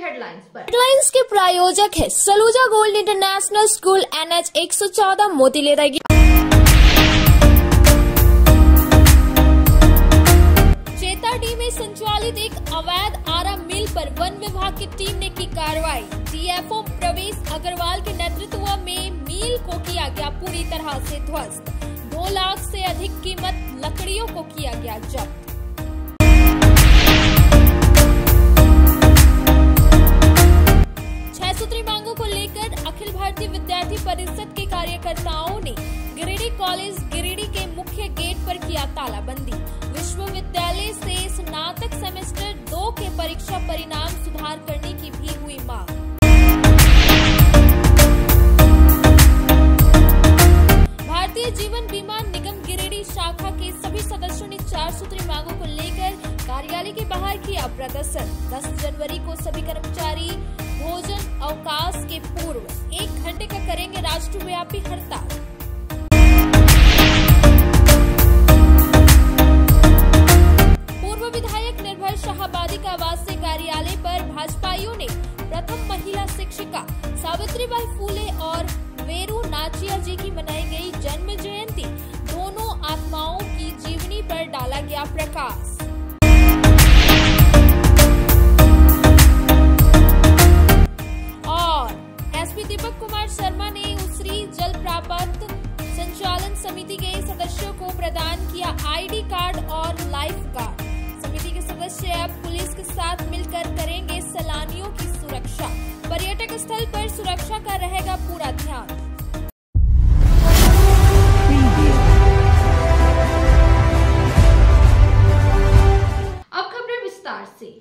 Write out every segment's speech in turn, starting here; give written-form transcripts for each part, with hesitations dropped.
Headlines पर। Headlines के प्रायोजक है Saluja gold international school, NH 114 मोतीलेरा। चेताडी में संचालित एक अवैध आरा मिल पर वन विभाग की टीम ने की कार्रवाई। DFO प्रवेश अग्रवाल के नेतृत्व में मिल को किया गया पूरी तरह से ध्वस्त। 2 लाख से अधिक कीमत लकड़ियों को किया गया जब्त। सूत्री मांगों को लेकर अखिल भारतीय विद्यार्थी परिषद के कार्यकर्ताओं ने गिरिडीह कॉलेज गिरिडीह के मुख्य गेट पर किया तालाबंदी। विश्वविद्यालय से स्नातक सेमेस्टर 2 के परीक्षा परिणाम सुधार करने की भी हुई मांग। भारतीय जीवन बीमा निगम गिरिडीह शाखा के सभी सदस्यों ने 4 सूत्री मांगों को लेकर कार्यालय के बाहर किया प्रदर्शन। 10 जनवरी को सभी कर्मचारी भोजन अवकाश के पूर्व 1 घंटे का करेंगे राष्ट्रव्यापी हड़ताल। पूर्व विधायक निर्भय शाहाबादी का आवासीय कार्यालय पर भाजपाइयों ने प्रथम महिला शिक्षिका सावित्रीबाई फूले और वेरू नाचिया जी की मनाई गई जन्म जयंती, दोनों आत्माओं की जीवनी पर डाला गया प्रकाश। दीपक कुमार शर्मा ने उसरी जल प्राप्त संचालन समिति के सदस्यों को प्रदान किया ID कार्ड और लाइफ गार्ड। समिति के सदस्य अब पुलिस के साथ मिलकर करेंगे सैलानियों की सुरक्षा। पर्यटक स्थल पर सुरक्षा का रहेगा पूरा ध्यान। अब खबरें विस्तार से।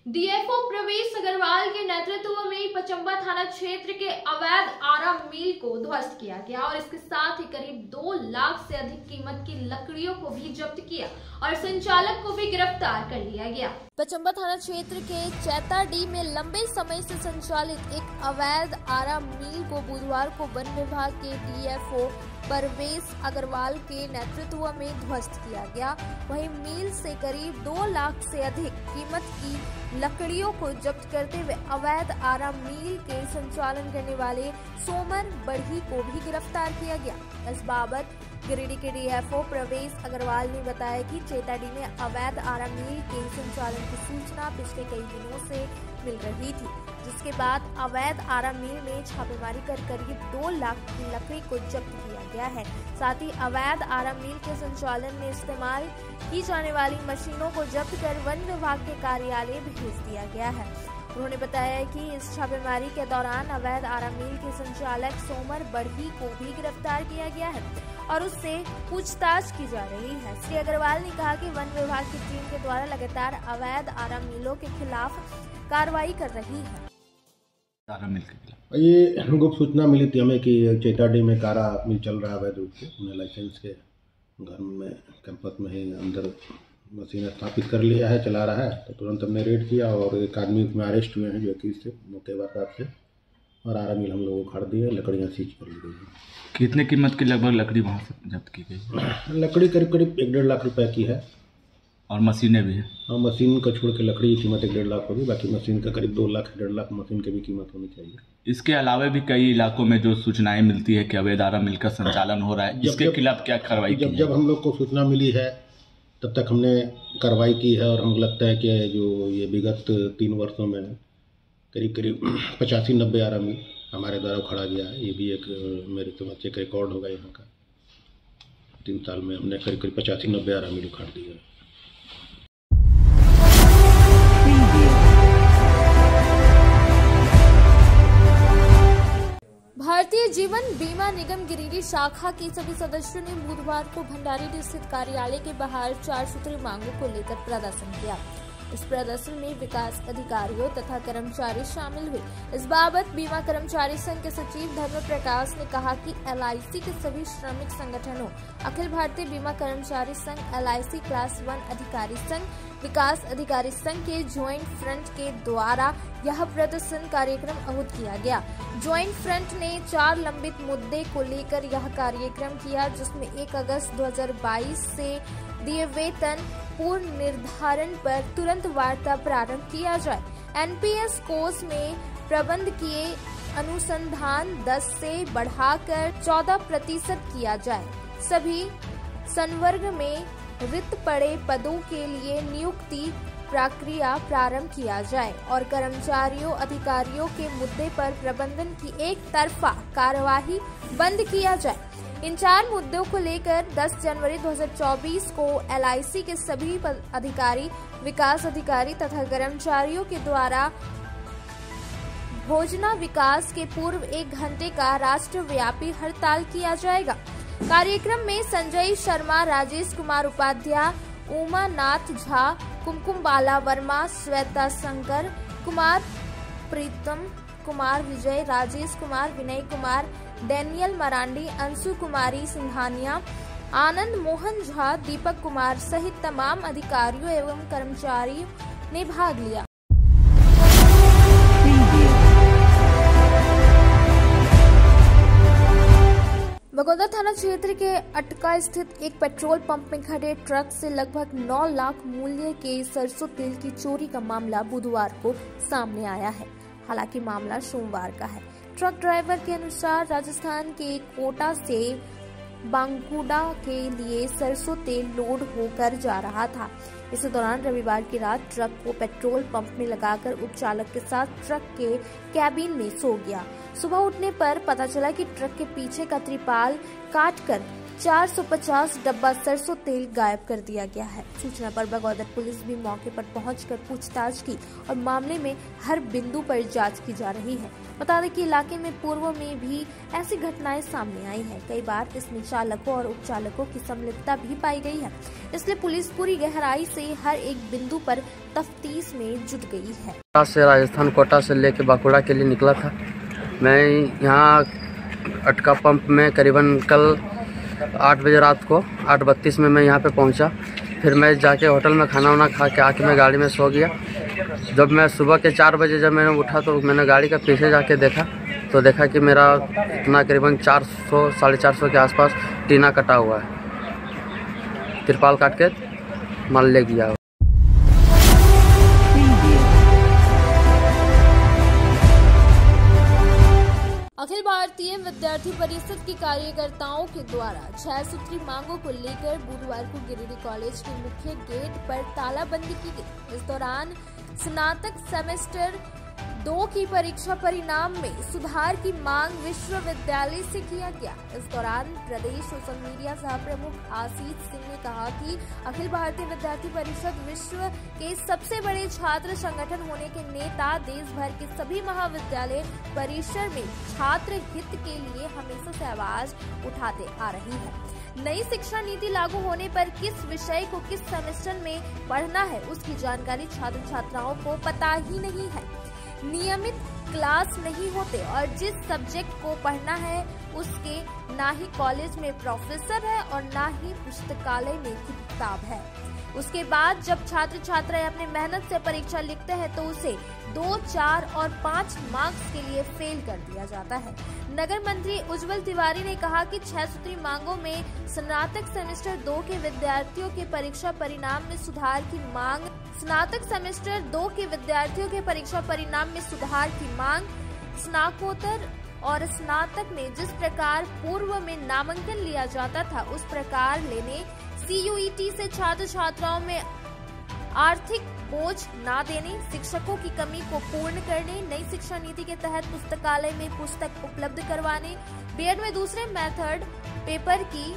DFO प्रवेश अग्रवाल के नेतृत्व में पचंबा थाना क्षेत्र के अवैध आरा मिल को ध्वस्त किया गया और इसके साथ ही करीब 2 लाख से अधिक कीमत की लकड़ियों को भी जब्त किया और संचालक को भी गिरफ्तार कर लिया गया। पचंबा थाना क्षेत्र के चेताडी में लंबे समय से संचालित एक अवैध आरा मिल को बुधवार को वन विभाग के DFO परवेश अग्रवाल के नेतृत्व में ध्वस्त किया गया। वहीं मिल से करीब 2 लाख से अधिक कीमत की लकड़ियों को जब्त करते हुए अवैध आरा मिल के संचालन करने वाले सोमर बढ़ी को भी गिरफ्तार किया गया। इस बाबत गिरिडीह के DFO प्रवेश अग्रवाल ने बताया कि चेताडी में अवैध आरा मिल के संचालन की सूचना पिछले कई दिनों से मिल रही थी, जिसके बाद अवैध आरा मिल में छापेमारी कर करीब 2 लाख की लकड़ी को जब्त किया गया है। साथ ही अवैध आरा मिल के संचालन में इस्तेमाल की जाने वाली मशीनों को जब्त कर वन विभाग के कार्यालय भेज दिया गया है। उन्होंने बताया कि इस छापेमारी के दौरान अवैध आरा मिल के संचालक सोमर बढ़ी को भी गिरफ्तार किया गया है और उससे पूछताछ की जा रही है। श्री अग्रवाल ने कहा कि वन विभाग की टीम के द्वारा लगातार अवैध आरा मिलों के खिलाफ कार्रवाई कर रही है। ये गुप्त सूचना मिली थी हमें कि चेताडी में कारा मिल चल रहा है अवैध रूप से। उन्हें लाइसेंस के घर में कैंपस में ही अंदर मशीन स्थापित कर लिया है, चला रहा है। तो तुरंत हमने रेड किया और एक आदमी उसमें अरेस्ट हुए हैं जो कि इससे मुकेबात से, और आरा मिल हम लोगों को खड़ दिए, लकड़ियाँ सीज कर ली गई हैं। कितने कीमत की लगभग लकड़ी वहाँ से जब्त की गई? लकड़ी करीब 1.5 लाख रुपए की है और मशीनें भी हैं। हाँ, मशीन का छोड़ के लकड़ी की कीमत 1.5 लाख होगी, बाकी मशीन का करीब 2 लाख 1.5 लाख मशीन की भी कीमत होनी चाहिए। इसके अलावा भी कई इलाकों में जो सूचनाएं मिलती है कि अवैध आरा मिल का संचालन हो रहा है, इसके खिलाफ क्या कार्रवाई की? जब हम लोग को सूचना मिली है तब तक हमने कार्रवाई की है और हमको लगता है कि जो ये विगत 3 वर्षों में करीब 85-90 आरा मिल हमारे द्वारा उखाड़ा गया है। ये भी एक मेरे समझ से एक रिकॉर्ड होगा यहाँ का। 3 साल में हमने करीब 85-90 आरा मिल उखाड़ दिया है। भारतीय जीवन बीमा निगम गिरिडीह शाखा के सभी सदस्यों ने बुधवार को भंडारी स्थित कार्यालय के बाहर 4 सूत्री मांगों को लेकर प्रदर्शन किया। इस प्रदर्शन में विकास अधिकारियों तथा कर्मचारी शामिल हुए। इस बाबत बीमा कर्मचारी संघ के सचिव धर्म प्रकाश ने कहा कि LIC के सभी श्रमिक संगठनों, अखिल भारतीय बीमा कर्मचारी संघ, LIC क्लास 1 अधिकारी संघ, विकास अधिकारी संघ के ज्वाइंट फ्रंट के द्वारा यह प्रदर्शन कार्यक्रम आहूत किया गया। ज्वाइंट फ्रंट ने 4 लंबित मुद्दे को लेकर यह कार्यक्रम किया, जिसमें 1 अगस्त 2022 से दिए वेतन पूर्ण निर्धारण पर तुरंत वार्ता प्रारंभ किया जाए। एनपीएस कोर्स में प्रबंधकीय अनुसंधान 10 से बढ़ाकर 14% किया जाए। सभी संवर्ग में रिक्त पड़े पदों के लिए नियुक्ति प्रक्रिया प्रारंभ किया जाए और कर्मचारियों अधिकारियों के मुद्दे पर प्रबंधन की एक तरफा कार्यवाही बंद किया जाए। इन 4 मुद्दों को लेकर 10 जनवरी 2024 को LIC के सभी अधिकारी, विकास अधिकारी तथा कर्मचारियों के द्वारा भोजना विकास के पूर्व 1 घंटे का राष्ट्रव्यापी हड़ताल किया जाएगा। कार्यक्रम में संजय शर्मा, राजेश कुमार उपाध्याय, उमा नाथ झा, कुमकुम बाला वर्मा, श्वेता शंकर कुमार, प्रीतम कुमार विजय, राजेश कुमार, विनय कुमार, डैनियल मरांडी, अंशु कुमारी सिंघानिया, आनंद मोहन झा, दीपक कुमार सहित तमाम अधिकारियों एवं कर्मचारियों ने भाग लिया। बगौदा थाना क्षेत्र के अटका स्थित एक पेट्रोल पंप में खड़े ट्रक से लगभग 9 लाख मूल्य के सरसों तेल की चोरी का मामला बुधवार को सामने आया है। हालांकि मामला सोमवार का है। ट्रक ड्राइवर के अनुसार राजस्थान के कोटा से बांकुड़ा के लिए सरसों तेल लोड होकर जा रहा था। इस दौरान रविवार की रात ट्रक को पेट्रोल पंप में लगाकर उपचालक के साथ ट्रक के कैबिन में सो गया। सुबह उठने पर पता चला कि ट्रक के पीछे का त्रिपाल काटकर 450 डब्बा सरसों तेल गायब कर दिया गया है। सूचना पर बगौदा पुलिस भी मौके पर पहुंचकर पूछताछ की और मामले में हर बिंदु पर जांच की जा रही है। बता दें कि इलाके में पूर्व में भी ऐसी घटनाएं सामने आई है। कई बार इसमें चालकों और उपचालकों की संलिप्तता भी पाई गई है। इसलिए पुलिस पूरी गहराई से हर एक बिंदु पर तफ्तीश में जुट गई है। से राजस्थान कोटा से लेकर बांकुड़ा के लिए निकला था। मैं यहाँ अटका पंप में करीबन कल 8 बजे रात को 8:32 में मैं यहाँ पे पहुँचा। फिर मैं जाके होटल में खाना वाना खा के आके मैं गाड़ी में सो गया। जब मैं सुबह के 4 बजे जब मैंने उठा तो मैंने गाड़ी का पीछे जाके देखा तो देखा कि मेरा इतना करीबन 400 साढ़े 400 के आसपास टीना कटा हुआ है। तिरपाल काट के माल ले गया। अखिल भारतीय विद्यार्थी परिषद के कार्यकर्ताओं के द्वारा 6 सूत्री मांगों को लेकर बुधवार को गिरिडीह कॉलेज के मुख्य गेट पर तालाबंदी की गई। इस दौरान स्नातक सेमेस्टर 2 की परीक्षा परिणाम में सुधार की मांग विश्वविद्यालय से किया गया। इस दौरान प्रदेश सोशल मीडिया सह प्रमुख आशीष सिंह ने कहा कि अखिल भारतीय विद्यार्थी परिषद विश्व के सबसे बड़े छात्र संगठन होने के नेता देश भर के सभी महाविद्यालय परिसर में छात्र हित के लिए हमेशा से आवाज उठाते आ रही है। नई शिक्षा नीति लागू होने पर किस विषय को किस सेमेस्टर में पढ़ना है उसकी जानकारी छात्र छात्राओं को पता ही नहीं है। नियमित क्लास नहीं होते और जिस सब्जेक्ट को पढ़ना है उसके ना ही कॉलेज में प्रोफेसर है और ना ही पुस्तकालय में किताब है। उसके बाद जब छात्र छात्राएं अपने मेहनत से परीक्षा लिखते हैं तो उसे 2, 4 और 5 मार्क्स के लिए फेल कर दिया जाता है। नगर मंत्री उज्जवल तिवारी ने कहा कि 6 सूत्री मांगों में स्नातक सेमेस्टर 2 के विद्यार्थियों के परीक्षा परिणाम में सुधार की मांग, स्नातक सेमेस्टर 2 के विद्यार्थियों के परीक्षा परिणाम में सुधार की मांग, स्नातकोत्तर और स्नातक में जिस प्रकार पूर्व में नामांकन लिया जाता था उस प्रकार लेने, CUET से छात्र छात्राओं में आर्थिक बोझ ना देने, शिक्षकों की कमी को पूर्ण करने, नई शिक्षा नीति के तहत पुस्तकालय में पुस्तक उपलब्ध करवाने, बीएड में दूसरे मेथड पेपर की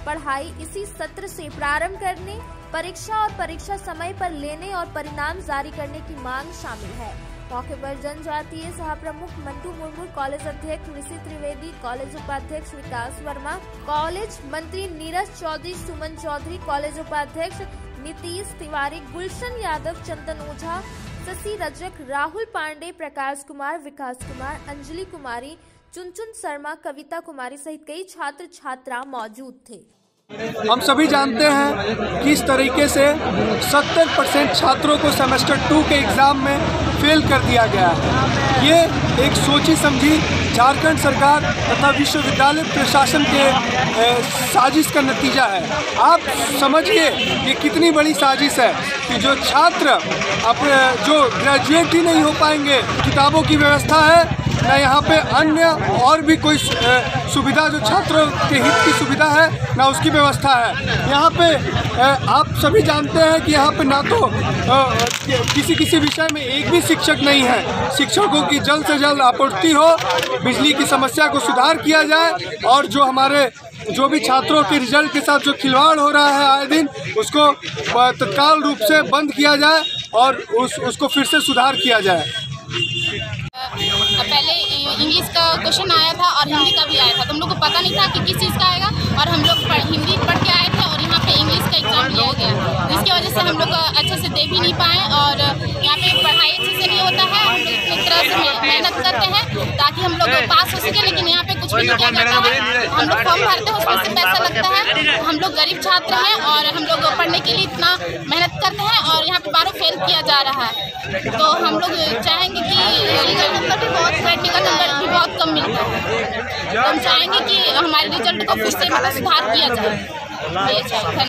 पढ़ाई इसी सत्र से प्रारंभ करने, परीक्षा और परीक्षा समय पर लेने और परिणाम जारी करने की मांग शामिल है। मौके पर जनजातीय सह प्रमुख मंटू मुर्मू, कॉलेज अध्यक्ष ऋषि त्रिवेदी, कॉलेज उपाध्यक्ष विकास वर्मा, कॉलेज मंत्री नीरज चौधरी, सुमन चौधरी, कॉलेज उपाध्यक्ष नीतीश तिवारी, गुलशन यादव, चंदन ओझा, शशि रजक, राहुल पांडे, प्रकाश कुमार, विकास कुमार, अंजलि कुमारी, चुनचुन शर्मा, कविता कुमारी सहित कई छात्र छात्रा मौजूद थे। हम सभी जानते हैं कि इस तरीके से 70% छात्रों को सेमेस्टर 2 के एग्ज़ाम में फेल कर दिया गया है। ये एक सोची समझी झारखंड सरकार तथा विश्वविद्यालय प्रशासन के साजिश का नतीजा है। आप समझिए ये कितनी बड़ी साजिश है कि जो छात्र अब जो ग्रेजुएट ही नहीं हो पाएंगे, किताबों की व्यवस्था है न यहाँ पे अन्य और भी कोई सुविधा जो छात्रों के हित की सुविधा है ना उसकी व्यवस्था है। यहाँ पे आप सभी जानते हैं कि यहाँ पे ना तो किसी विषय में एक भी शिक्षक नहीं है। शिक्षकों की जल्द से जल्द आपूर्ति हो, बिजली की समस्या को सुधार किया जाए और जो भी छात्रों के रिजल्ट के साथ जो खिलवाड़ हो रहा है आए दिन, उसको तत्काल रूप से बंद किया जाए और उसको फिर से सुधार किया जाए। पहले इंग्लिश का क्वेश्चन आया था और हिंदी का भी आया था, तो हम लोग को पता नहीं था कि किस चीज़ का आएगा और हम लोग हिंदी पढ़ के आए थे और यहाँ पे इंग्लिश का एग्ज़ाम लिया गया, जिसकी वजह से हम लोग अच्छे से दे भी नहीं पाए और यहाँ पे पढ़ाई अच्छे से नहीं होता है। हम लोग एक तरह से मेहनत करते हैं ताकि हम लोग पास हो सके, लेकिन यहाँ पे कुछ भी नहीं किया जाता है। हम लोग फॉर्म भरते हैं, उसमें से पैसा लगता है। हम लोग गरीब छात्र हैं और हम लोग पढ़ने के लिए इतना मेहनत करते हैं और यहाँ पे बारों फेल किया जा रहा है। तो हम लोग चाहेंगे कि प्रैक्टिकल नंबर भी बहुत कम मिलता है, तो हम चाहेंगे कि हमारे रिजल्ट को फिर से सुधार किया जाए।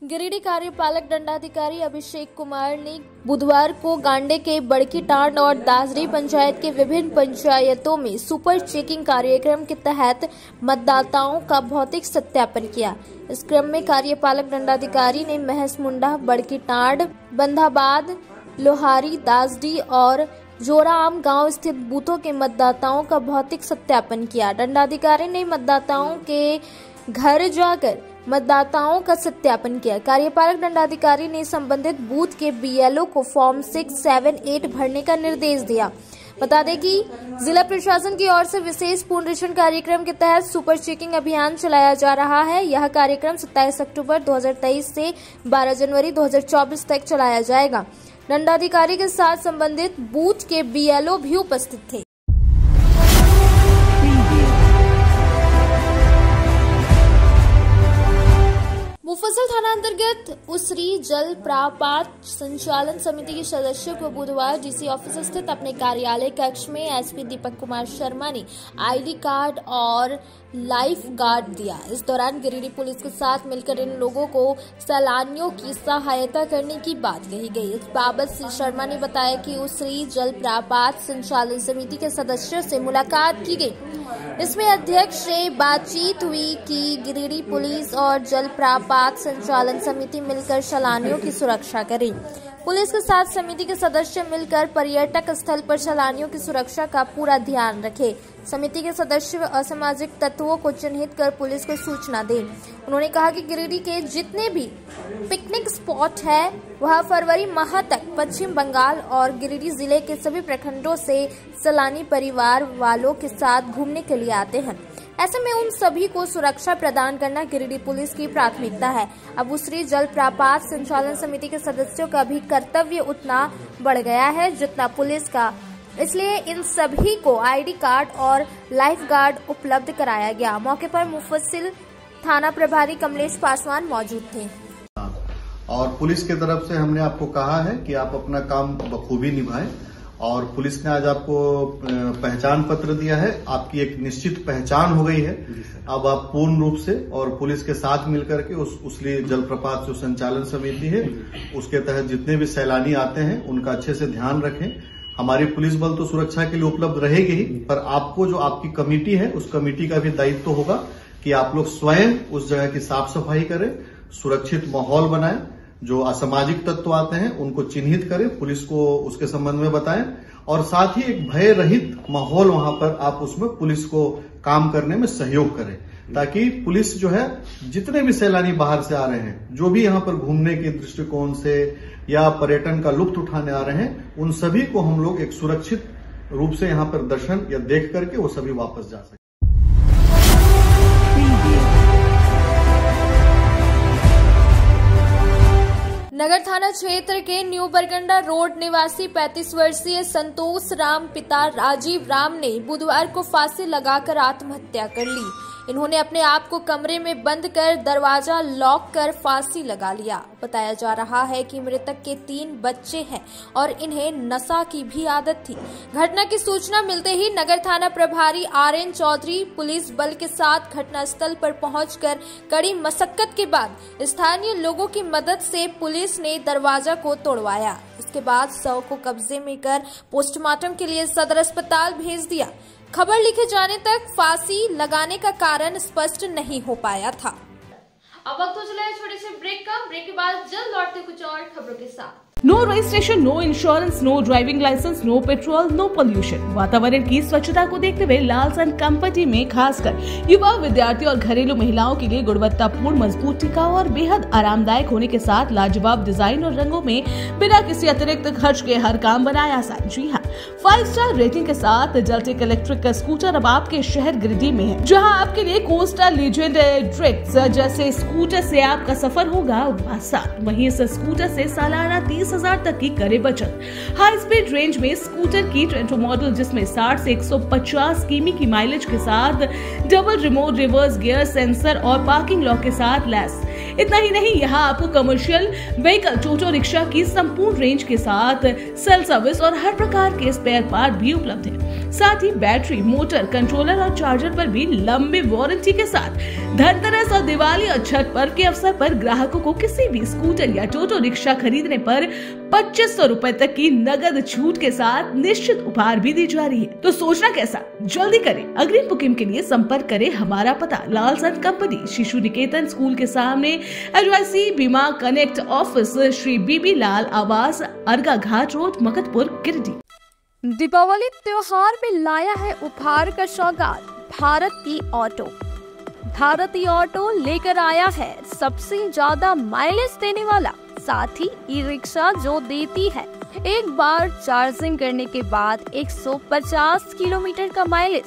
गिरिडीह कार्यपालक दंडाधिकारी अभिषेक कुमार ने बुधवार को गांडे के बड़की टांड और दासरी पंचायत के विभिन्न पंचायतों में सुपर चेकिंग कार्यक्रम के तहत मतदाताओं का भौतिक सत्यापन किया। इस क्रम में कार्यपालक दंडाधिकारी ने महस मुंडा, बड़की टांड, बंधाबाद, लोहारी, दासडी और जोराआम गांव स्थित बूथों के मतदाताओं का भौतिक सत्यापन किया। दंडाधिकारी ने मतदाताओं के घर जाकर मतदाताओं का सत्यापन किया। कार्यपालक दंडाधिकारी ने संबंधित बूथ के बीएलओ को फॉर्म 678 भरने का निर्देश दिया। बता दें कि जिला प्रशासन की ओर से विशेष पुनरीक्षण कार्यक्रम के तहत सुपर चेकिंग अभियान चलाया जा रहा है। यह कार्यक्रम 27 अक्टूबर 2023 से 12 जनवरी 2024 तक चलाया जाएगा। दंडाधिकारी के साथ संबंधित बूथ के बीएलओ भी उपस्थित थे। मुफस्सिल थाना अंतर्गत उसरी जल प्रापात संचालन समिति के सदस्यों को बुधवार डीसी ऑफिस स्थित अपने कार्यालय कक्ष में एसपी दीपक कुमार शर्मा ने आईडी कार्ड और लाइफ गार्ड दिया। इस दौरान गिरिडीह पुलिस के साथ मिलकर इन लोगों को सैलानियों की सहायता करने की बात कही गई। इस बाबत श्री शर्मा ने बताया कि उसरी जल प्रापात संचालन समिति के सदस्यों से मुलाकात की गई। इसमें अध्यक्ष से बातचीत हुई कि गिरिडीह पुलिस और जल प्रापात संचालन समिति मिलकर सैलानियों की सुरक्षा करे। पुलिस के साथ समिति के सदस्य मिलकर पर्यटक स्थल पर सैलानियों की सुरक्षा का पूरा ध्यान रखें। समिति के सदस्य असामाजिक तत्वों को चिन्हित कर पुलिस को सूचना दें। उन्होंने कहा कि गिरिडीह के जितने भी पिकनिक स्पॉट है वह फरवरी माह तक पश्चिम बंगाल और गिरिडीह जिले के सभी प्रखंडों से सैलानी परिवार वालों के साथ घूमने के लिए आते हैं। ऐसे में उन सभी को सुरक्षा प्रदान करना गिरिडीह पुलिस की प्राथमिकता है। अब उसरी जल प्रापात संचालन समिति के सदस्यों का भी कर्तव्य उतना बढ़ गया है जितना पुलिस का, इसलिए इन सभी को आईडी कार्ड और लाइफ गार्ड उपलब्ध कराया गया। मौके पर मुफस्सिल थाना प्रभारी कमलेश पासवान मौजूद थे। और पुलिस की तरफ से हमने आपको कहा है कि आप अपना काम बखूबी निभाएं और पुलिस ने आज आपको पहचान पत्र दिया है। आपकी एक निश्चित पहचान हो गई है। अब आप पूर्ण रूप से और पुलिस के साथ मिलकर के उसली जलप्रपात जो संचालन समिति है उसके तहत जितने भी सैलानी आते हैं उनका अच्छे से ध्यान रखें। हमारी पुलिस बल तो सुरक्षा के लिए उपलब्ध रहेगी ही, पर आपको जो आपकी कमेटी है उस कमेटी का भी दायित्व होगा कि आप लोग स्वयं उस जगह की साफ सफाई करें, सुरक्षित माहौल बनाएं, जो असामाजिक तत्व आते हैं उनको चिन्हित करें, पुलिस को उसके संबंध में बताएं और साथ ही एक भय रहित माहौल वहां पर आप उसमें पुलिस को काम करने में सहयोग करें, ताकि पुलिस जो है जितने भी सैलानी बाहर से आ रहे हैं, जो भी यहाँ पर घूमने के दृष्टिकोण से या पर्यटन का लुत्फ उठाने आ रहे हैं, उन सभी को हम लोग एक सुरक्षित रूप से यहाँ पर दर्शन या देख करके वो सभी वापस जा सके। नगर थाना क्षेत्र के न्यू बरगंडा रोड निवासी 35 वर्षीय संतोष राम पिता राजीव राम ने बुधवार को फांसी लगाकर आत्महत्या कर ली। इन्होंने अपने आप को कमरे में बंद कर दरवाजा लॉक कर फांसी लगा लिया। बताया जा रहा है कि मृतक के 3 बच्चे हैं और इन्हें नशा की भी आदत थी। घटना की सूचना मिलते ही नगर थाना प्रभारी RN चौधरी पुलिस बल के साथ घटनास्थल पर पहुंचकर कड़ी मशक्कत के बाद स्थानीय लोगों की मदद से पुलिस ने दरवाजा को तोड़वाया। इसके बाद शव को कब्जे में कर पोस्टमार्टम के लिए सदर अस्पताल भेज दिया। खबर लिखे जाने तक फांसी लगाने का कारण स्पष्ट नहीं हो पाया था। अब वक्त हो चला है छोटे से ब्रेक का। ब्रेक के बाद जल्द लौटते कुछ और खबरों के साथ। No registration, no insurance, no driving licence, no petrol, no pollution. वातावरण की स्वच्छता को देखते हुए लालसन कंपनी में खासकर युवा, विद्यार्थी और घरेलू महिलाओं के लिए गुणवत्तापूर्ण, मजबूत, टिकाऊ और बेहद आरामदायक होने के साथ लाजवाब डिजाइन और रंगों में बिना किसी अतिरिक्त खर्च के हर काम बनाया आसान। जी हाँ, 5 स्टार रेटिंग के साथ जलटेक इलेक्ट्रिक का स्कूटर अब आपके शहर गिरिडीह में है, जहाँ आपके लिए कोस्टा लीजेंड ट्रिक्स जैसे स्कूटर से आपका सफर होगा आसान। वहीं इस स्कूटर से सालाना 30,000 तक की करे बचत। हाई स्पीड रेंज में स्कूटर की ट्रेंटो मॉडल जिसमें 60 से 150 किमी की माइलेज के साथ double remote reverse gear sensor और पार्किंग लॉक के साथ लैस। इतना ही नहीं, यहाँ आपको कमर्शियल व्हीकल टोटो रिक्शा की संपूर्ण रेंज के साथ सेल सर्विस और हर प्रकार के स्पेयर पार्ट भी उपलब्ध है। साथ ही बैटरी, मोटर, कंट्रोलर और चार्जर पर भी लंबी वारंटी के साथ धनतेरस और दिवाली और छठ पर्व के अवसर पर ग्राहकों को किसी भी स्कूटर या टोटो रिक्शा खरीदने पर 2500 रुपए तक की नगद छूट के साथ निश्चित उपहार भी दी जा रही है। तो सोचना कैसा, जल्दी करें। अग्रिम बुकिंग के लिए संपर्क करें। हमारा पता लालसन कंपनी, शिशु निकेतन स्कूल के सामने, LIC बीमा कनेक्ट ऑफिस, श्री बीबी लाल आवास, अर्गा घाट रोड, मकतपुर, गिरिडीह। दीपावली त्योहार में लाया है उपहार का सौगात भारती ऑटो। भारती ऑटो लेकर आया है सबसे ज्यादा माइलेज देने वाला, साथ ही ई रिक्शा जो देती है एक बार चार्जिंग करने के बाद 150 किलोमीटर का माइलेज।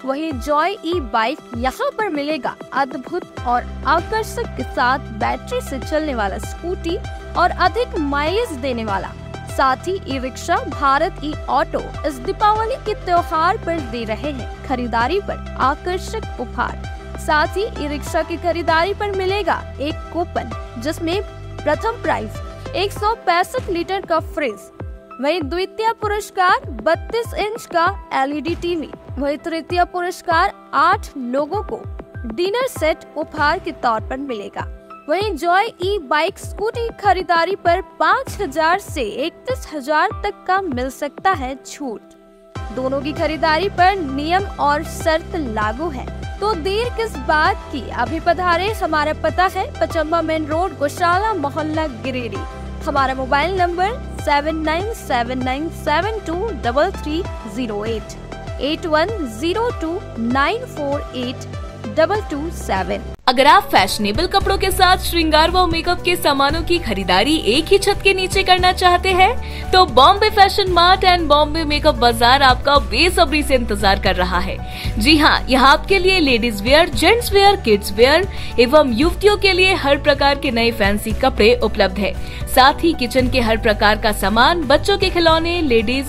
वही जॉय ई बाइक यहाँ पर मिलेगा अद्भुत और आकर्षक के साथ बैटरी से चलने वाला स्कूटी और अधिक माइलेज देने वाला। साथ ही ई रिक्शा भारत ई ऑटो इस दीपावली के त्योहार पर दे रहे हैं खरीदारी पर आकर्षक उपहार। साथ ही ई रिक्शा की खरीदारी पर मिलेगा एक कूपन जिसमें प्रथम प्राइज 165 लीटर का फ्रिज, वही द्वितीय पुरस्कार 32 इंच का LED टीवी, वही तृतीय पुरस्कार 8 लोगों को डिनर सेट उपहार के तौर पर मिलेगा। वहीं जॉय ई बाइक स्कूटी खरीदारी पर 5000 से 31,000 तक का मिल सकता है छूट। दोनों की खरीदारी पर नियम और शर्त लागू है, तो देर किस बात की, अभी पधारे। हमारा पता है पचम्बा मेन रोड, गौशाला मोहल्ला, गिरिडीह। हमारा मोबाइल नंबर 7979723308 8102948227। अगर आप फैशनेबल कपड़ों के साथ श्रृंगार व मेकअप के सामानों की खरीदारी एक ही छत के नीचे करना चाहते हैं, तो Bombay fashion mart and Bombay makeup बाजार आपका बेसब्री से इंतजार कर रहा है। जी हाँ, यहाँ आपके लिए ladies wear, gents wear, kids where एवं युवतियों के लिए हर प्रकार के नए फैंसी कपड़े उपलब्ध है। साथ ही किचन के हर प्रकार का सामान, बच्चों के खिलौने, ladies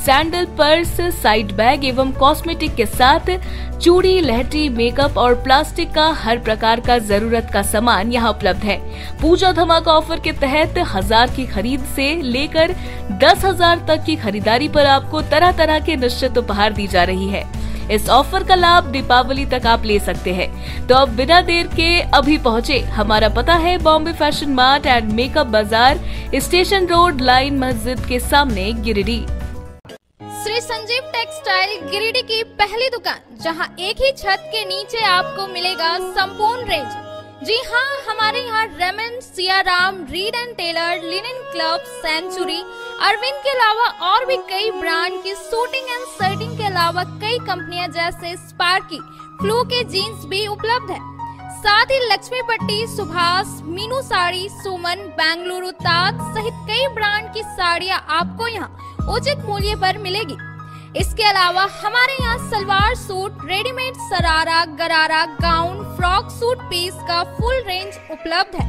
sandal, purse, side bag एवं कॉस्मेटिक के साथ चूड़ी, लहठी, मेकअप और प्लास्टिक का हर प्रकार का जरूरत का सामान यहाँ उपलब्ध है। पूजा धमाका ऑफर के तहत 1000 की खरीद से लेकर 10,000 तक की खरीदारी पर आपको तरह तरह के निश्चित उपहार दी जा रही है। इस ऑफर का लाभ दीपावली तक आप ले सकते हैं। तो अब बिना देर के अभी पहुँचे। हमारा पता है Bombay fashion mart and makeup बाजार, स्टेशन रोड, लाइन मस्जिद के सामने, गिरिडीह। श्री संजीव टेक्सटाइल गिरिडीह की पहली दुकान, जहां एक ही छत के नीचे आपको मिलेगा संपूर्ण रेंज। जी हाँ, हमारे यहाँ Raymond, Siyaram, Reid and Taylor, Linen Club, Century, Arvind के अलावा और भी कई ब्रांड की सूटिंग एंड शर्टिंग के अलावा कई कंपनियां जैसे स्पार्की, फ्लू के जीन्स भी उपलब्ध है। साथ ही लक्ष्मी पट्टी, सुभाष, मीनू साड़ी, सुमन, बेंगलुरु ताज सहित कई ब्रांड की साड़ियां आपको यहाँ उचित मूल्य पर मिलेगी। इसके अलावा हमारे यहाँ सलवार सूट, रेडीमेड सरारा, गरारा, गाउन, फ्रॉक सूट पीस का फुल रेंज उपलब्ध है।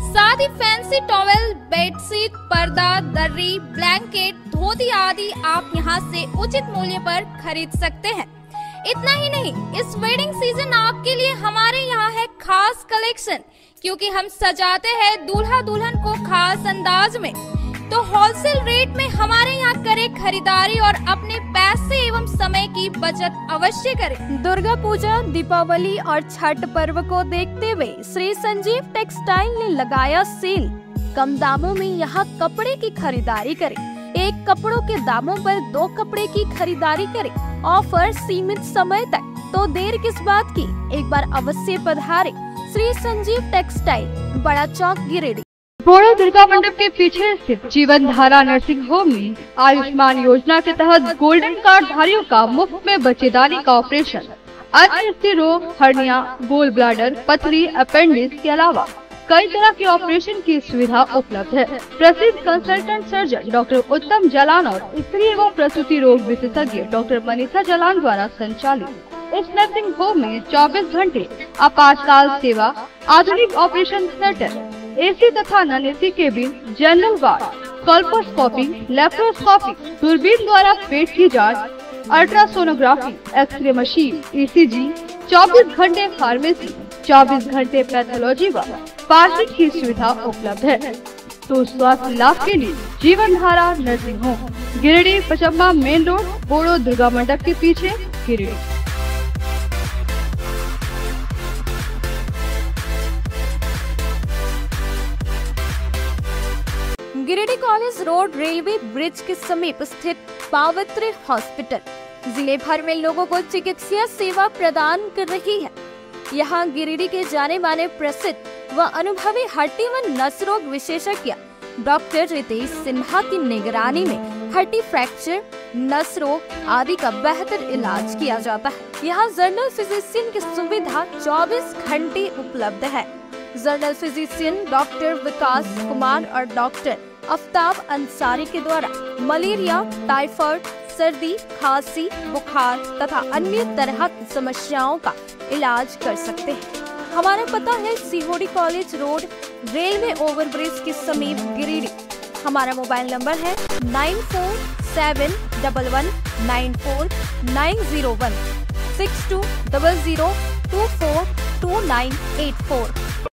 साथ ही फैंसी टॉवेल, बेडशीट, पर्दा, दर्री, ब्लैंकेट, धोती आदि आप यहाँ से उचित मूल्य पर खरीद सकते हैं। इतना ही नहीं, इस वेडिंग सीजन आपके लिए हमारे यहाँ है खास कलेक्शन, क्योंकि हम सजाते हैं दूल्हा दुल्हन को खास अंदाज में। तो होलसेल रेट में हमारे यहाँ करें खरीदारी और अपने पैसे एवं समय की बचत अवश्य करें। दुर्गा पूजा, दीपावली और छठ पर्व को देखते हुए श्री संजीव टेक्सटाइल ने लगाया सेल। कम दामों में यहाँ कपड़े की खरीदारी करें। एक कपड़ों के दामों पर 2 कपड़े की खरीदारी करें। ऑफर सीमित समय तक, तो देर किस बात की, एक बार अवश्य पधारें। श्री संजीव टेक्सटाइल, बड़ा चौक, गिरिडीह। बोड़ो दुर्गा मंडप के पीछे स्थित जीवन धारा नर्सिंग होम में आयुष्मान योजना के तहत गोल्डन कार्ड धारियों का मुफ्त में बच्चेदानी का ऑपरेशन, अन्य स्थिर रोग, हर्निया, गोल ब्लाडर, पथरी, अपेंडिक्स के अलावा कई तरह के ऑपरेशन की सुविधा उपलब्ध है। प्रसिद्ध कंसल्टेंट सर्जन डॉक्टर उत्तम जलान और स्त्री एवं प्रसूति रोग विशेषज्ञ डॉक्टर मनीषा जलान द्वारा संचालित इस नर्सिंग होम में 24 घंटे आपातकाल सेवा, आधुनिक ऑपरेशन थिएटर, एसी तथा non AC cabin, general ward, colposcopy, laparoscopy, दूरबीन द्वारा पेट की जांच, अल्ट्रासोनोग्राफी, एक्सरे मशीन, ईसीजी, 24 घंटे फार्मेसी, 24 घंटे पैथोलॉजी व पार्किंग की सुविधा उपलब्ध है। तो स्वास्थ्य लाभ के लिए Jeevan Dhara nursing home, Giridih, Pachamba main road, Boro Durga mandap के पीछे, Giridih. Giridih college road railway bridge के समीप स्थित पावित्र हॉस्पिटल जिले भर में लोगों को चिकित्सा सेवा प्रदान कर रही है। यहाँ गिरिडीह के जाने माने प्रसिद्ध व अनुभवी हड्डी व नस रोग विशेषज्ञ डॉक्टर रितेश सिन्हा की निगरानी में हड्डी फ्रैक्चर, नस रोग आदि का बेहतर इलाज किया जाता है। यहाँ जनरल फिजिशियन की सुविधा 24 घंटे उपलब्ध है। जनरल फिजिशियन डॉक्टर विकास कुमार और डॉक्टर आफ्ताब अंसारी के द्वारा मलेरिया, टाइफाइड, सर्दी, खांसी, बुखार तथा अन्य तरह की समस्याओं का इलाज कर सकते हैं। हमारा पता है सीहोडी कॉलेज रोड, रेलवे ओवरब्रिज के समीप, गिरिडीह। हमारा मोबाइल नंबर है 9471194901 6200242984।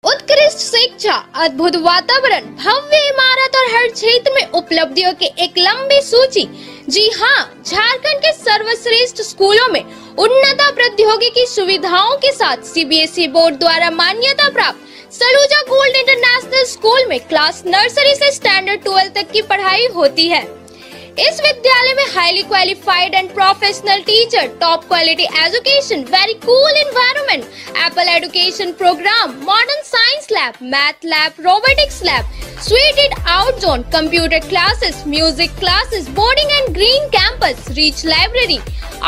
उत्कृष्ट शिक्षा, अद्भुत वातावरण, भव्य इमारत और हर क्षेत्र में उपलब्धियों की एक लंबी सूची। जी हाँ, झारखंड के सर्वश्रेष्ठ स्कूलों में उन्नत प्रौद्योगिकी सुविधाओं के साथ सीबीएसई बोर्ड द्वारा मान्यता प्राप्त सलूजा गोल्ड इंटरनेशनल स्कूल में क्लास नर्सरी से स्टैंडर्ड 12 तक की पढ़ाई होती है। इस विद्यालय में highly qualified and professional teacher, top quality education, very cool environment, Apple education programme, modern science lab, math lab, robotics lab, suited out zone, computer classes, music classes, boarding and green campus, rich library,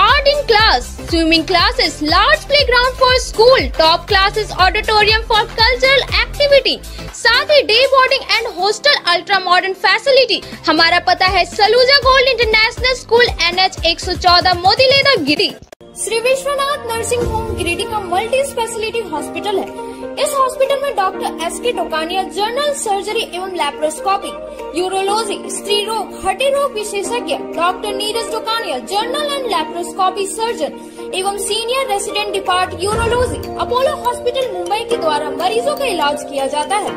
art in class, swimming classes, large playground for school, top classes, auditorium for cultural activity, साथ ही day boarding and hostel, ultra modern facility. हमारा पता है Saluja gold international school, NH 114, Motileda, Giridih. Shri Vishwanath nursing home Giridih का multi speciality hospital है। इस hospital में doctor SK Tokania general surgery एवं लैप्रोस्कोपी, यूरोलॉजी, स्त्री रोग, हड्डी रोग विशेषज्ञ, doctor Neeraj Tokania general and laparoscopy surgeon एवं senior resident depart urology, Apollo hospital Mumbai के द्वारा मरीजों का इलाज किया जाता है।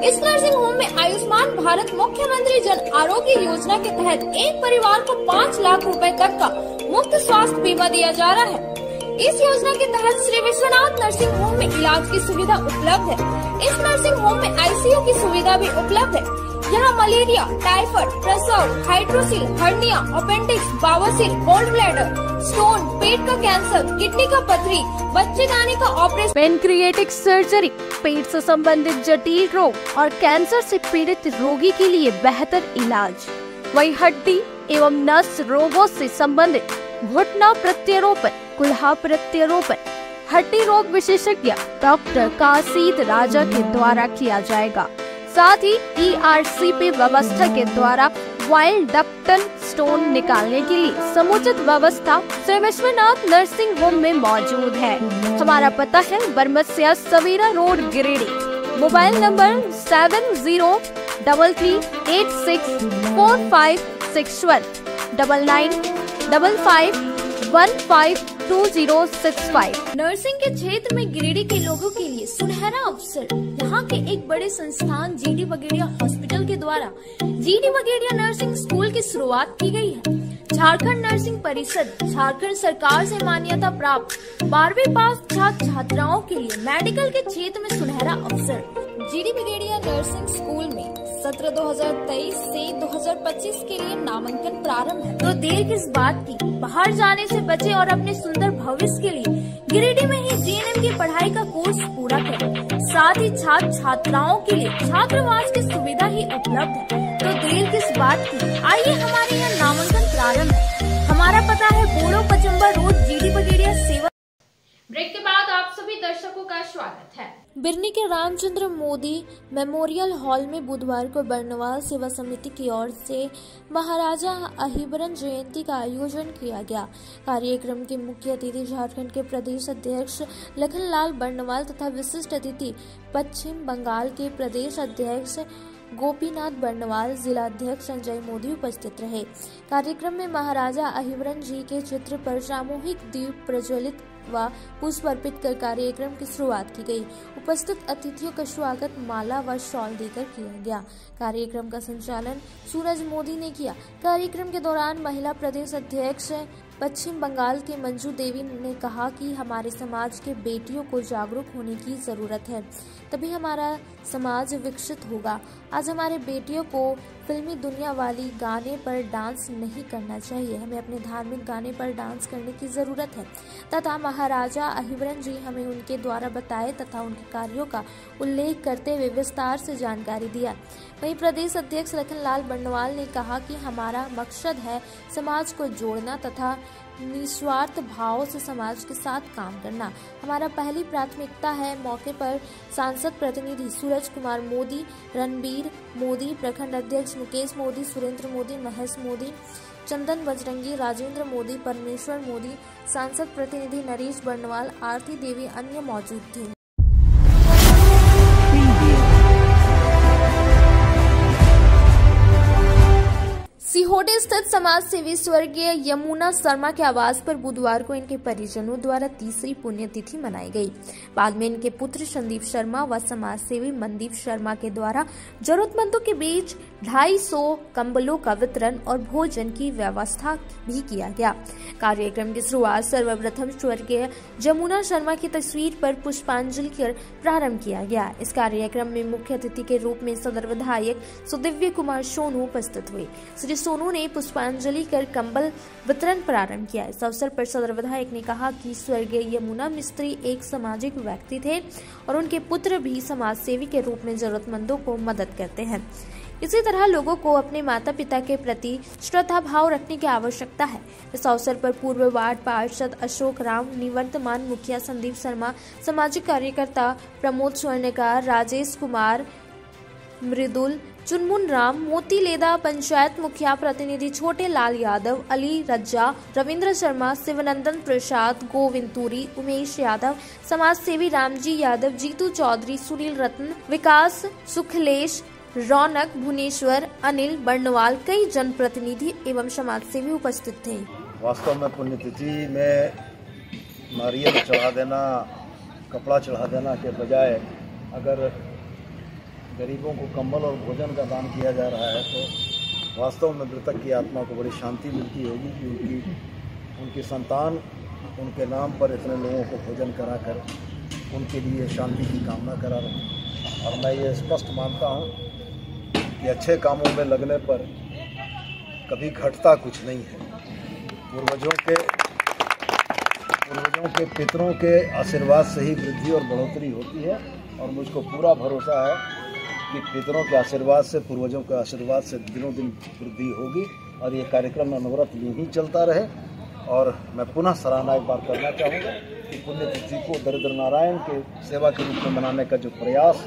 इस नर्सिंग होम में आयुष्मान भारत मुख्यमंत्री जन आरोग्य योजना के तहत एक परिवार को 5 लाख रुपए तक का मुफ्त स्वास्थ्य बीमा दिया जा रहा है। इस योजना के तहत श्री विश्वनाथ नर्सिंग होम में इलाज की सुविधा उपलब्ध है। इस नर्सिंग होम में ICU की सुविधा भी उपलब्ध है। यहाँ मलेरिया, टाइफाइड, प्रसव, हाइड्रोसिल, हर्निया, अपेंडिक्स, बावसीर, गोल्ड ब्लैडर, स्टोन, पेट का कैंसर, किडनी का पथरी, बच्चेदानी का ऑपरेशन, पेनक्रिएटिक सर्जरी, पेट से संबंधित जटिल रोग और कैंसर से पीड़ित रोगी के लिए बेहतर इलाज। वही हड्डी एवं नस रोगों से संबंधित घुटना प्रत्यारोपण, कुल्हा प्रत्यारोपण, हड्डी रोग विशेषज्ञ डॉक्टर काशीद राजा के द्वारा किया जाएगा। साथ ही ERCP व्यवस्था के द्वारा वाइल्ड डक्टल स्टोन निकालने के लिए समुचित व्यवस्था श्री विश्वनाथ नर्सिंग होम में मौजूद है। हमारा पता है Baramsia Savera road, Giridih. Mobile number 7033864561 995515 2065। Nursing के क्षेत्र में गिरिडीह के लोगों के लिए सुनहरा अवसर। यहाँ के एक बड़े संस्थान GD बगेड़िया हॉस्पिटल के द्वारा GD बगेड़िया नर्सिंग स्कूल की शुरुआत की गई है। झारखंड नर्सिंग परिषद झारखंड सरकार से मान्यता प्राप्त 12वीं पास छात्र छात्राओं के लिए मेडिकल के क्षेत्र में सुनहरा अवसर। GD बगेड़िया नर्सिंग स्कूल में सत्र 2023 से 2025 के लिए नामांकन प्रारंभ है, तो देर किस बात की। बाहर जाने से बचे और अपने सुंदर भविष्य के लिए गिरिडीह में ही GNM की पढ़ाई का कोर्स पूरा करें। साथ ही छात्र छात्राओं के लिए छात्रावास की सुविधा ही उपलब्ध है, तो देर किस बात की। आइए हमारे यहाँ नामांकन प्रारंभ है। हमारा पता है बोड़ो पचम्बा रोड, GD बगेड़िया सेवा। ब्रेक के बाद आप सभी दर्शकों का स्वागत है। बिरनी के रामचंद्र मोदी मेमोरियल हॉल में बुधवार को बर्नवाल सेवा समिति की ओर से महाराजा अहिबरन जयंती का आयोजन किया गया। कार्यक्रम के मुख्य अतिथि झारखंड के प्रदेश अध्यक्ष लखनलाल बर्नवाल तथा विशिष्ट अतिथि पश्चिम बंगाल के प्रदेश अध्यक्ष गोपीनाथ बर्नवाल, जिला अध्यक्ष संजय मोदी उपस्थित रहे। कार्यक्रम में महाराजा अहिबरन जी के चित्र पर सामूहिक दीप प्रज्वलित व पुष्प अर्पित कर कार्यक्रम की शुरुआत की गई। उपस्थित अतिथियों का स्वागत माला व शॉल देकर किया गया। कार्यक्रम का संचालन सूरज मोदी ने किया। कार्यक्रम के दौरान महिला प्रदेश अध्यक्ष पश्चिम बंगाल के मंजू देवी ने कहा कि हमारे समाज के बेटियों को जागरूक होने की जरूरत है, तभी हमारा समाज विकसित होगा। आज हमारे बेटियों को फिल्मी दुनिया वाली गाने पर डांस नहीं करना चाहिए, हमें अपने धार्मिक गाने पर डांस करने की जरूरत है तथा महाराजा अहिबरन जी हमें उनके द्वारा बताए तथा उनके कार्यों का उल्लेख करते हुए विस्तार से जानकारी दिया। वहीं प्रदेश अध्यक्ष लखनलाल बर्नवाल ने कहा कि हमारा मकसद है समाज को जोड़ना तथा निस्वार्थ भाव से समाज के साथ काम करना। हमारा पहली प्राथमिकता है। मौके पर सांसद प्रतिनिधि सूरज कुमार मोदी, रणबीर मोदी, प्रखंड अध्यक्ष मुकेश मोदी, सुरेंद्र मोदी, महेश मोदी, चंदन बजरंगी, राजेंद्र मोदी, परमेश्वर मोदी, सांसद प्रतिनिधि नरेश बर्नवाल, आरती देवी अन्य मौजूद थे। सिहोटे स्थित समाज सेवी स्वर्गीय यमुना शर्मा के आवास पर बुधवार को इनके परिजनों द्वारा तीसरी पुण्यतिथि मनाई गई। बाद में इनके पुत्र संदीप शर्मा व समाज सेवी मनदीप शर्मा के द्वारा जरूरतमंदों के बीच 250 कंबलों का वितरण और भोजन की व्यवस्था भी किया गया। कार्यक्रम की शुरुआत सर्वप्रथम स्वर्गीय यमुना शर्मा की तस्वीर पर पुष्पांजलि कर प्रारंभ किया गया। इस कार्यक्रम में मुख्य अतिथि के रूप में सदर विधायक सुदिव्य कुमार सोनू उपस्थित हुए। श्री सोनू ने पुष्पांजलि कर कंबल वितरण प्रारंभ किया। इस अवसर पर सदर विधायक ने कहा कि स्वर्गीय यमुना मिस्त्री एक सामाजिक व्यक्ति थे और उनके पुत्र भी समाज सेवी के रूप में जरूरतमंदों को मदद करते हैं। इसी तरह लोगों को अपने माता पिता के प्रति श्रद्धा भाव रखने की आवश्यकता है। इस अवसर पर पूर्व वार्ड पार्षद अशोक राम, निवर्तमान मुखिया संदीप शर्मा, सामाजिक कार्यकर्ता प्रमोद स्वर्णकार, राजेश कुमार, मृदुल, चुनमुन राम, मोती लेदा, पंचायत मुखिया प्रतिनिधि छोटे लाल यादव, अली रज्जा, रविंद्र शर्मा, शिवनंदन प्रसाद, गोविंद तुरी, उमेश यादव, समाज सेवी रामजी यादव, जीतू चौधरी, सुनील रत्न, विकास, सुखलेश, रौनक, भुवनेश्वर, अनिल बर्नवाल, कई जनप्रतिनिधि एवं समाज सेवी उपस्थित थे। वास्तव में पुण्यतिथि में नारियल चढ़ा देना, कपड़ा चढ़ा देना के बजाय अगर गरीबों को कंबल और भोजन का दान किया जा रहा है तो वास्तव में मृतक की आत्मा को बड़ी शांति मिलती होगी कि उनकी संतान उनके नाम पर इतने लोगों को भोजन कराकर उनके लिए शांति की कामना करा रहे हैं। और मैं ये स्पष्ट मानता हूँ कि अच्छे कामों में लगने पर कभी घटता कुछ नहीं है। पूर्वजों के पितरों के आशीर्वाद से ही वृद्धि और बढ़ोतरी होती है और मुझको पूरा भरोसा है कि पितरों के आशीर्वाद से, पूर्वजों के आशीर्वाद से दिनों दिन वृद्धि होगी और ये कार्यक्रम अनवरत यूं ही चलता रहे। और मैं पुनः सराहना एक बार करना चाहूँगा कि पुण्यतिथि को दरिद्र नारायण के सेवा के रूप में मनाने का जो प्रयास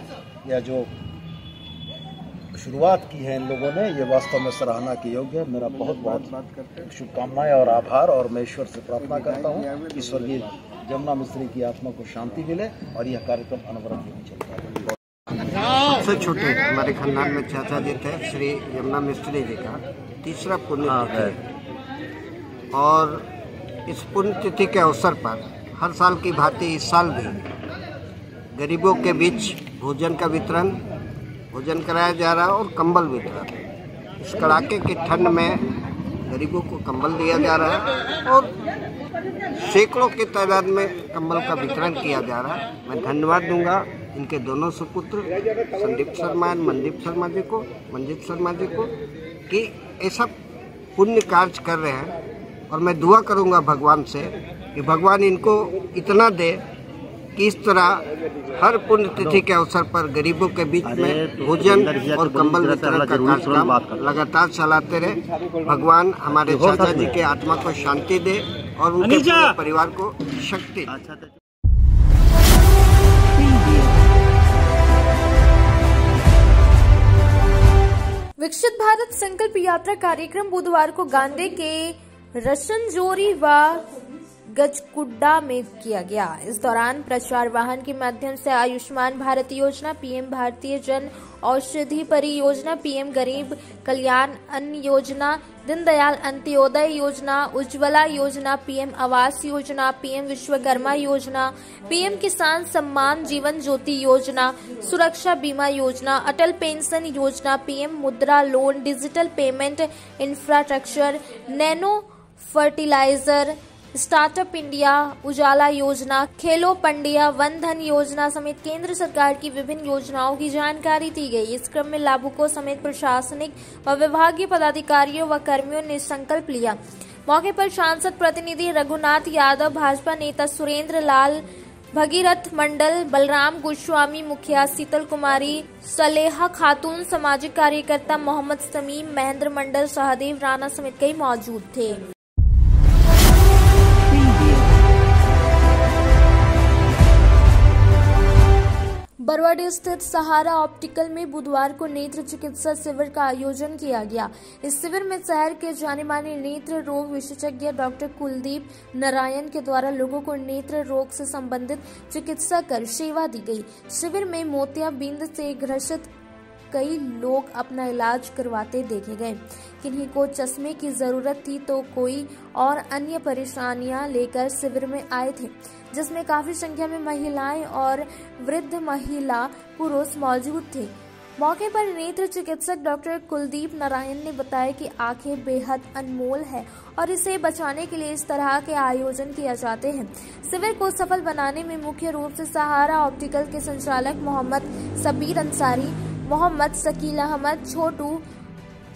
या जो शुरुआत की है इन लोगों ने, ये वास्तव में सराहना के योग्य है। मेरा बहुत बहुत शुभकामनाएं और आभार, और मैं ईश्वर से प्रार्थना करता हूँ कि स्वर्गीय यमुना मिस्त्री की आत्मा को शांति मिले और यह कार्यक्रम अनवरत यूं चलता रहे। सबसे छोटे हमारे खानदान में चाचा जी थे श्री यमुना मिस्त्री जी का तीसरा पुण्यतिथि और इस पुण्यतिथि के अवसर पर हर साल की भांति इस साल भी गरीबों के बीच भोजन का वितरण, भोजन कराया जा रहा है और कंबल वितरण। इस कड़ाके की ठंड में गरीबों को कंबल दिया जा रहा है और सैकड़ों की तादाद में कंबल का वितरण किया जा रहा है। मैं धन्यवाद दूंगा इनके दोनों सुपुत्र संदीप शर्मा और मनदीप शर्मा जी को, मंजीत शर्मा जी को, कि ऐसा पुण्य कार्य कर रहे हैं। और मैं दुआ करूंगा भगवान से कि भगवान इनको इतना दे कि इस तरह हर पुण्यतिथि के अवसर पर गरीबों के बीच में भोजन और कंबल वितरण का कार्यक्रम लगातार चलाते रहे। भगवान हमारे चाचा जी के आत्मा को शांति दे और उनके पूरे परिवार को शक्ति दे। विकसित भारत संकल्प यात्रा कार्यक्रम बुधवार को गांधी के रशनजोरी व गजकुड्डा में किया गया। इस दौरान प्रचार वाहन के माध्यम से आयुष्मान भारत योजना, पीएम भारतीय जन औषधि परियोजना, पीएम गरीब कल्याण अन्न योजना, दीनदयाल अंत्योदय योजना, उज्ज्वला योजना, पीएम आवास योजना, पीएम विश्वकर्मा योजना, पीएम किसान सम्मान जीवन ज्योति योजना, सुरक्षा बीमा योजना, अटल पेंशन योजना, PM Mudra loan, digital payment infrastructure, nano fertiliser, startup India, Ujala योजना, खेलो पंडिया, वन धन योजना समेत केंद्र सरकार की विभिन्न योजनाओं की जानकारी दी गई। इस क्रम में लाभुकों समेत प्रशासनिक व विभागीय पदाधिकारियों व कर्मियों ने संकल्प लिया। मौके पर सांसद प्रतिनिधि रघुनाथ यादव, भाजपा नेता सुरेंद्र लाल, भगीरथ मंडल, बलराम गोस्वामी, मुखिया शीतल कुमारी, सलेहा खातून, सामाजिक कार्यकर्ता मोहम्मद समीम, महेंद्र मंडल, सहदेव राणा समेत कई मौजूद थे। बरवाडी स्थित सहारा ऑप्टिकल में बुधवार को नेत्र चिकित्सा शिविर का आयोजन किया गया। इस शिविर में शहर के जाने माने नेत्र रोग विशेषज्ञ डॉक्टर कुलदीप नारायण के द्वारा लोगों को नेत्र रोग से संबंधित चिकित्सा कर सेवा दी गई। शिविर में मोतियाबिंद से ग्रसित कई लोग अपना इलाज करवाते देखे गए। किन्हीं को चश्मे की जरूरत थी तो कोई और अन्य परेशानियां लेकर शिविर में आए थे, जिसमें काफी संख्या में महिलाएं और वृद्ध महिला पुरुष मौजूद थे। मौके पर नेत्र चिकित्सक डॉक्टर कुलदीप नारायण ने बताया कि आंखें बेहद अनमोल है और इसे बचाने के लिए इस तरह के आयोजन किए जाते हैं। शिविर को सफल बनाने में मुख्य रूप से सहारा ऑप्टिकल के संचालक मोहम्मद सबीर अंसारी, मोहम्मद शकील अहमद, छोटू,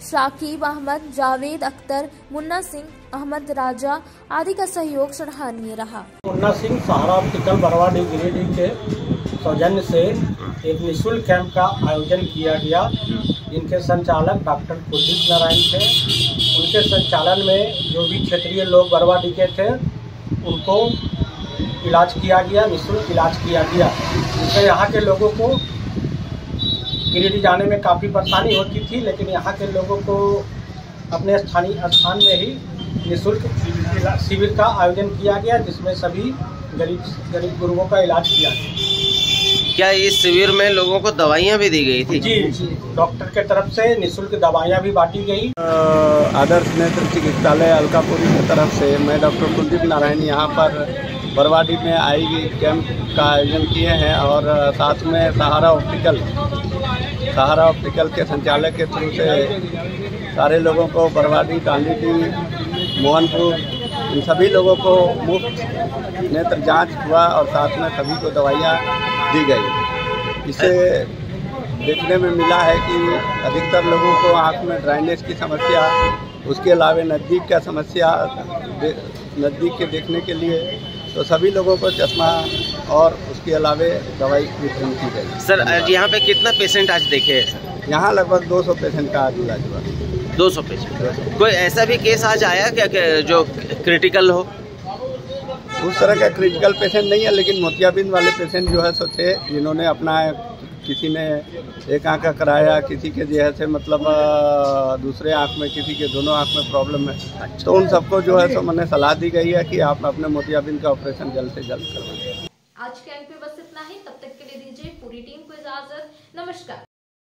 शाकिब अहमद, जावेद अख्तर, मुन्ना सिंह, अहमद राजा आदि का सहयोग सराहनीय रहा। मुन्ना सिंह, सहारा ऑप्टिकल बरवाडी गिरिडीह के सौजन्य से एक निःशुल्क कैंप का आयोजन किया गया। इनके संचालक डॉक्टर कुलदीप नारायण थे। उनके संचालन में जो भी क्षेत्रीय लोग बरवाडी के थे उनको इलाज किया गया, निःशुल्क इलाज किया गया। जिससे यहाँ के लोगों को गिरिडीह जाने में काफ़ी परेशानी होती थी, लेकिन यहाँ के लोगों को अपने स्थानीय स्थान में ही निःशुल्क शिविर का आयोजन किया गया, जिसमें सभी गरीब गुरुओं का इलाज किया गया। क्या इस शिविर में लोगों को दवाइयाँ भी दी गई थी? जी, डॉक्टर के तरफ से निःशुल्क दवाइयाँ भी बांटी गई। आदर्श नेत्र चिकित्सालय अलकापुरी की तरफ से मैं डॉक्टर कुलदीप नारायण यहाँ पर बरवाडी में आई कैंप का आयोजन किए हैं और साथ में सहारा ऑप्टिकल के संचालक के थ्रू से सारे लोगों को बरवाडी, टांडीडी, मोहनपुर इन सभी लोगों को मुफ्त नेत्र जांच हुआ और साथ में सभी को दवाइयाँ दी गई। इसे देखने में मिला है कि अधिकतर लोगों को आँख में ड्राइनेस की समस्या, उसके अलावा नज़दीक का समस्या, नज़दीक के देखने के लिए तो सभी लोगों को चश्मा और उसके अलावा दवाई वितरण की गई। सर यहाँ पे कितना पेशेंट आज देखे हैं सर? यहाँ लगभग 200 पेशेंट का आज इलाज हुआ। 200 पेशेंट। कोई ऐसा भी केस आज आया क्या जो क्रिटिकल हो? उस तरह का क्रिटिकल पेशेंट नहीं है, लेकिन मोतियाबिंद वाले पेशेंट जो है सो थे, जिन्होंने अपना किसी ने एक आँख का कराया, किसी के जो है से मतलब दूसरे आँख में, किसी के दोनों आँख में प्रॉब्लम है, तो उन सबको जो है सो मैंने सलाह दी गई है कि आप अपने मोतियाबिंद का ऑपरेशन जल्द से जल्द करवाएं। आज के अंक में बस इतना ही। तब तक के लिए दीजिए पूरी टीम को इजाजत। नमस्कार।